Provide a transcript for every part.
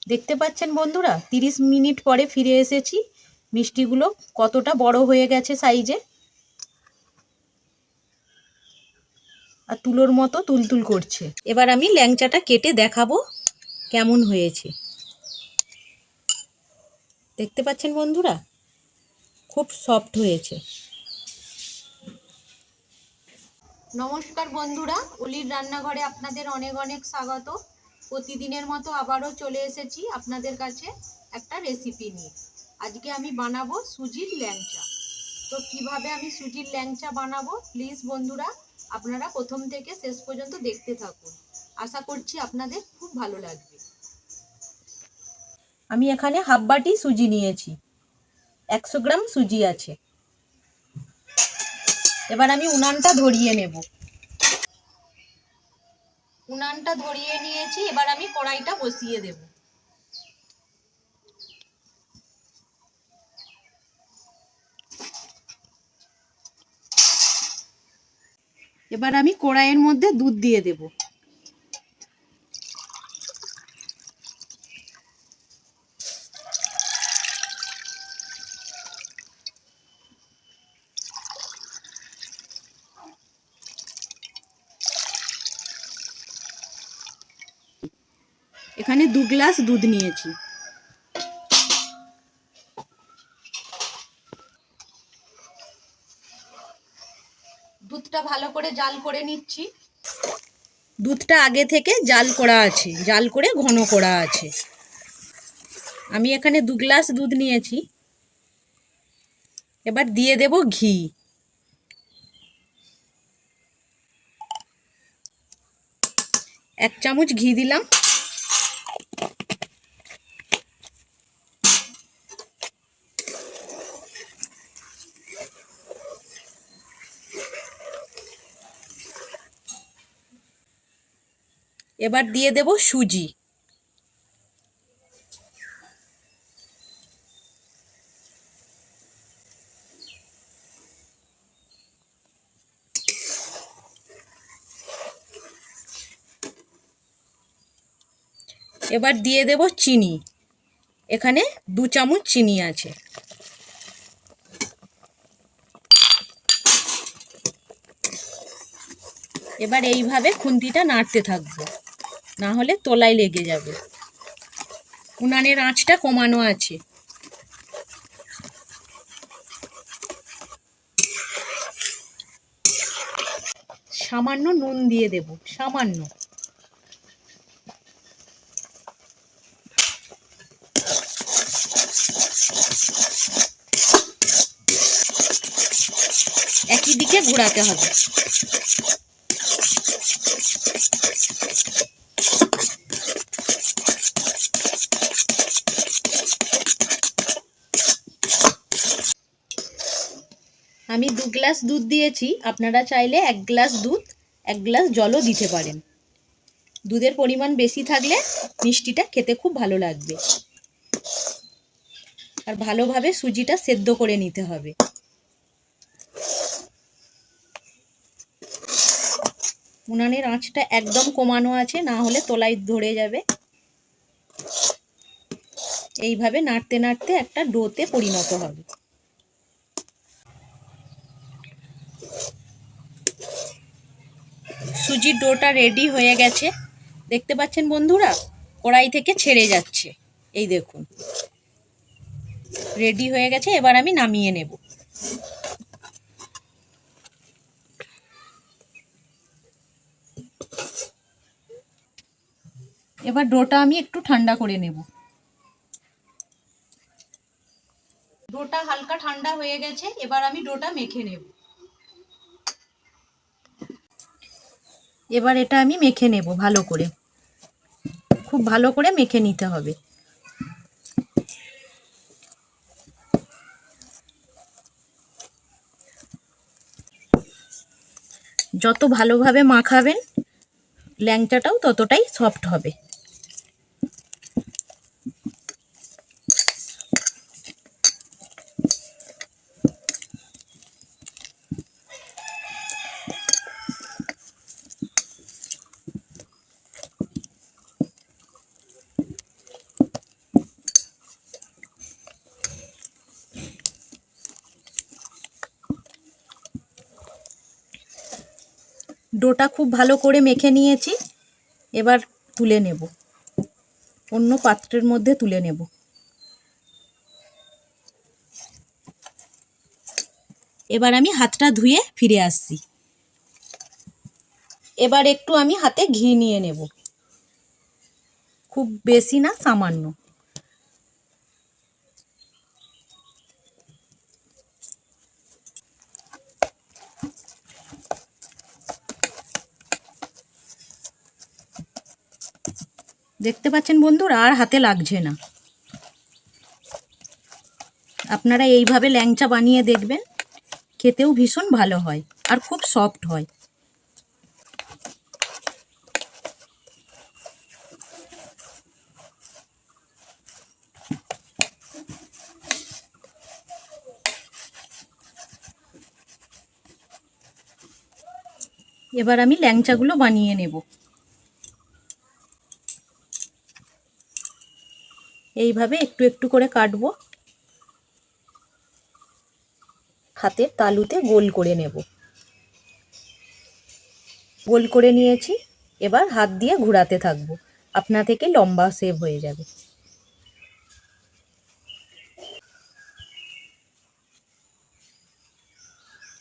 দেখতে পাচ্ছেন বন্ধুরা, 30 মিনিট পরে ফিরে এসেছি। মিষ্টিগুলো কতটা বড় হয়ে গেছে সাইজে, আর তুলোর মতো তুলতুল করছে। এবার আমি ল্যাংচাটা কেটে দেখাবো কেমন হয়েছে। দেখতে পাচ্ছেন বন্ধুরা, খুব সফট হয়েছে। নমস্কার বন্ধুরা, অলির রান্নাঘরে আপনাদের অনেক অনেক স্বাগত। প্রতিদিনের মতো আবারও চলে এসেছি আপনাদের কাছে একটা রেসিপি নিয়ে। আজকে আমি বানাবো সুজির ল্যাংচা। তো কিভাবে আমি সুজির ল্যাংচা বানাবো, প্লিজ বন্ধুরা আপনারা প্রথম থেকে শেষ পর্যন্ত দেখতে থাকুন। আশা করছি আপনাদের খুব ভালো লাগবে। আমি এখানে হাফ বাটি সুজি নিয়েছি, 100 গ্রাম সুজি আছে। এবার আমি উনানটা ধরিয়ে নেব। উনানটা ধরিয়ে নিয়েছি, এবার আমি কড়াইটা বসিয়ে দেব। এবার আমি কড়াইয়ের মধ্যে দুধ দিয়ে দেব। এখানে 2 গ্লাস দুধ নিয়েছি। দুধটা ভালো করে জাল করে নিচ্ছি। দুধটা আগে থেকে জাল করা আছে, জাল করে ঘন করা আছে। আমি এখানে 2 গ্লাস দুধ নিয়েছি। এবার দিয়ে দেব ঘি। এক চামচ ঘি দিলাম। এবার দিয়ে দেব সুজি। এবার দিয়ে দেব চিনি। এখানে 2 চামচ চিনি আছে। এবার এইভাবে খুন্তিটা নাড়তে থাকবো, না হলে তলায় লেগে যাবে। উনানের আঁচটা কমানো আছে। সামান্য নুন দিয়ে দেব, সামান্য। একই দিকে ঘোরাতে হবে। আমি 2 গ্লাস দুধ দিয়েছি, আপনারা চাইলে 1 গ্লাস দুধ 1 গ্লাস জলও দিতে পারেন। দুধের পরিমাণ বেশি থাকলে মিষ্টিটা খেতে খুব ভালো লাগবে। আর ভালোভাবে সুজিটা সেদ্ধ করে নিতে হবে। উনানের আঁচটা একদম কমানো আছে, না হলে তলায় ধরে যাবে। এইভাবে নাড়তে নাড়তে একটা ডোতে পরিণত হবে। সুজির ডোটা রেডি হয়ে গেছে। দেখতে পাচ্ছেন বন্ধুরা, কড়াই থেকে ছেড়ে যাচ্ছে। এই দেখুন, রেডি হয়ে গেছে। এবার আমি নামিয়ে নেব। এবার ডোটা আমি একটু ঠান্ডা করে নেব। ডোটা হালকা ঠান্ডা হয়ে গেছে, এবার আমি ডোটা মেখে নেব। এবার এটা আমি মেখে নেব ভালো করে, খুব ভালো করে মেখে নিতে হবে। যত ভালোভাবে মাখাবেন, ল্যাংচাটাও ততটাই সফট হবে। ডোটা খুব ভালো করে মেখে নিয়েছি, এবার তুলে নেব, অন্য পাত্রের মধ্যে তুলে নেব। এবার আমি হাতটা ধুয়ে ফিরে আসছি। এবার একটু আমি হাতে ঘি নিয়ে নেব, খুব বেশি না, সামান্য। দেখতে পাচ্ছেন বন্ধুরা, আর হাতে লাগছে না। আপনারা এইভাবে ল্যাংচা বানিয়ে দেখবেন, খেতেও ভীষণ ভালো হয় আর খুব সফট হয়। এবার আমি ল্যাংচাগুলো বানিয়ে নেব। এইভাবে একটু একটু করে কাটবো, হাতের তালুতে গোল করে নেব। গোল করে নিয়েছি, এবার হাত দিয়ে ঘোরাতে থাকবো, আপনা থেকে লম্বা শেপ হয়ে যাবে।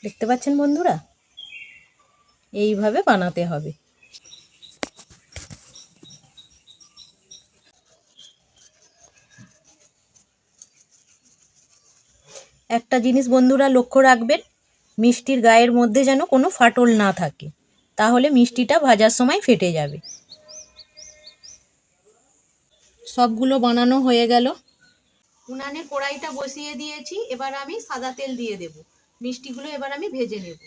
দেখতে পাচ্ছেন বন্ধুরা, এইভাবে বানাতে হবে। একটা জিনিস বন্ধুরা লক্ষ্য রাখবেন, মিষ্টির গায়ের মধ্যে যেন কোনো ফাটল না থাকে, তাহলে মিষ্টিটা ভাজার সময় ফেটে যাবে। সবগুলো বানানো হয়ে গেল। উনানে কড়াইটা বসিয়ে দিয়েছি, এবার আমি সাদা তেল দিয়ে দেব। মিষ্টিগুলো এবার আমি ভেজে নেব।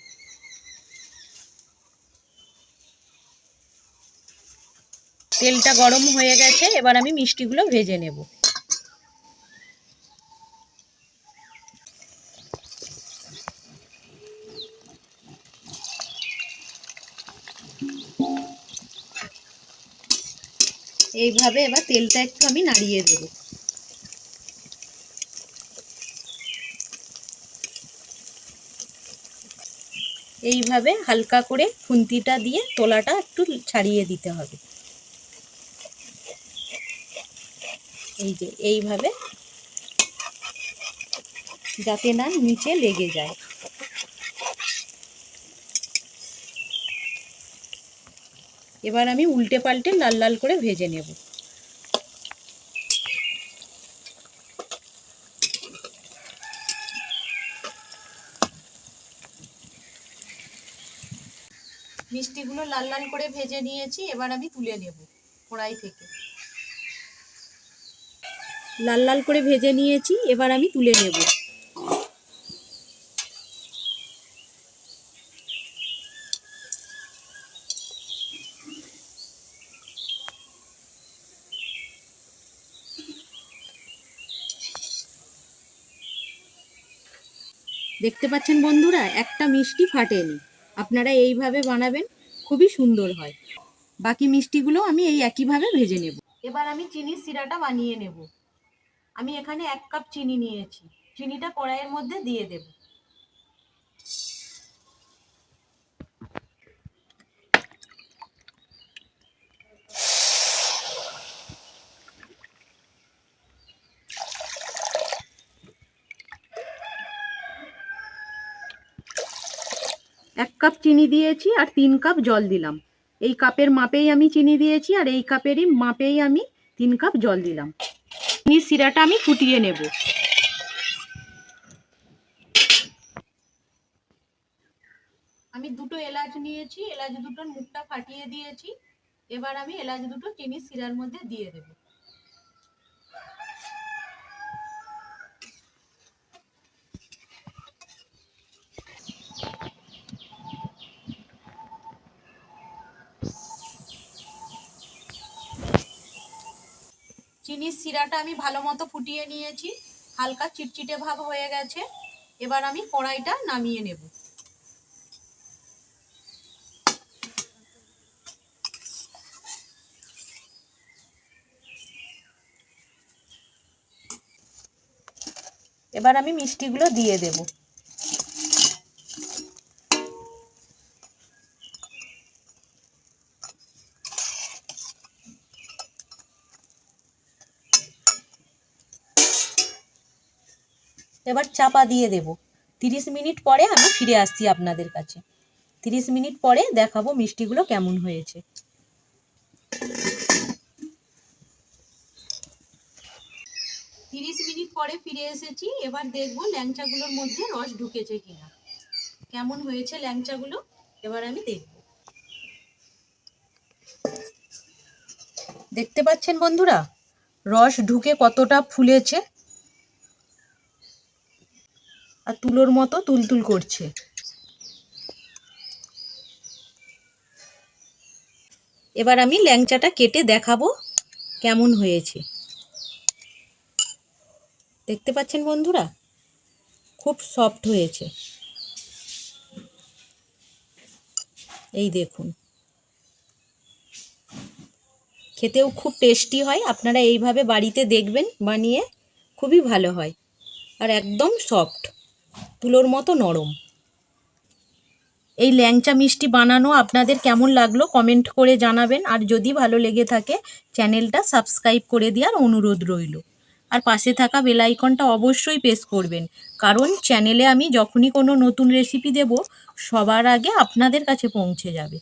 তেলটা গরম হয়ে গেছে, এবার আমি মিষ্টিগুলো ভেজে নেব। এইভাবে এবার তেলটা একটু আমি নাড়িয়ে দেব। এইভাবে হালকা করে খুন্তিটা দিয়ে তোলাটা একটু ছাড়িয়ে দিতে হবে। এই যে এইভাবে, যাতে না নিচে লেগে যায়। এবার আমি উল্টে পাল্টে লাল লাল করে ভেজে নেব। মিষ্টিগুলো লাল লাল করে ভেজে নিয়েছি, এবার আমি তুলে নেব কড়াই থেকে। লাল লাল করে ভেজে নিয়েছি, এবার আমি তুলে নেব। দেখতে পাচ্ছেন বন্ধুরা, একটা মিষ্টি ফাটেনি। আপনারা এইভাবে বানাবেন, খুবই সুন্দর হয়। বাকি মিষ্টিগুলো আমি এই একইভাবে ভেজে নেব। এবার আমি চিনির সিরাটা বানিয়ে নেব। আমি এখানে 1 কাপ চিনি নিয়েছি, চিনিটা কড়াইয়ের মধ্যে দিয়ে দেব। এক কাপ চিনি দিয়েছি আর 3 কাপ জল দিলাম। এই কাপের মাপেই আমি চিনি দিয়েছি আর এই কাপেরই মাপেই আমি 3 কাপ জল দিলাম। চিনির সিরাটা আমি ফুটিয়ে নেব। আমি 2টো এলাচ নিয়েছি, এলাচ দুটোর মুখটা ফাটিয়ে দিয়েছি। এবার আমি এলাচ দুটো চিনির সিরার মধ্যে দিয়ে দেব। চিনির সিরাটা আমি ভালো মতো ফুটিয়ে নিয়েছি, হালকা চিটচিটে ভাব হয়ে গেছে। এবার আমি কড়াইটা নামিয়ে নেব। এবার আমি মিষ্টিগুলো দিয়ে দেব। এবার চাপা দিয়ে দেব। 30 মিনিট পরে আমি ফিরে আসছি আপনাদের কাছে। 30 মিনিট পরে দেখাবো মিষ্টিগুলো কেমন হয়েছে। 30 মিনিট পরে ফিরে এসেছি। এবার দেখবো ল্যাংচাগুলোর মধ্যে রস ঢুকেছে কিনা, কেমন হয়েছে ল্যাংচাগুলো এবার আমি দেখব। দেখতে পাচ্ছেন বন্ধুরা, রস ঢুকে কতটা ফুলেছে আর তুলোর মতো তুলতুল করছে। এবার আমি ল্যাংচাটা কেটে দেখাবো কেমন হয়েছে। দেখতে পাচ্ছেন বন্ধুরা, খুব সফট হয়েছে। এই দেখুন, খেতেও খুব টেস্টি হয়। আপনারা এইভাবে বাড়িতে দেখবেন বানিয়ে, খুবই ভালো হয় আর একদম সফট, তুলোর মতো নরম। এই ল্যাংচা মিষ্টি বানানো আপনাদের কেমন লাগলো কমেন্ট করে জানাবেন। আর যদি ভালো লেগে থাকে চ্যানেলটা সাবস্ক্রাইব করে দেওয়ার অনুরোধ রইল। আর পাশে থাকা বেল আইকনটা অবশ্যই প্রেস করবেন, কারণ চ্যানেলে আমি যখনই কোনো নতুন রেসিপি দেব সবার আগে আপনাদের কাছে পৌঁছে যাবে।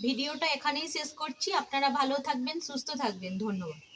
ভিডিওটা এখানেই শেষ করছি। আপনারা ভালো থাকবেন, সুস্থ থাকবেন। ধন্যবাদ।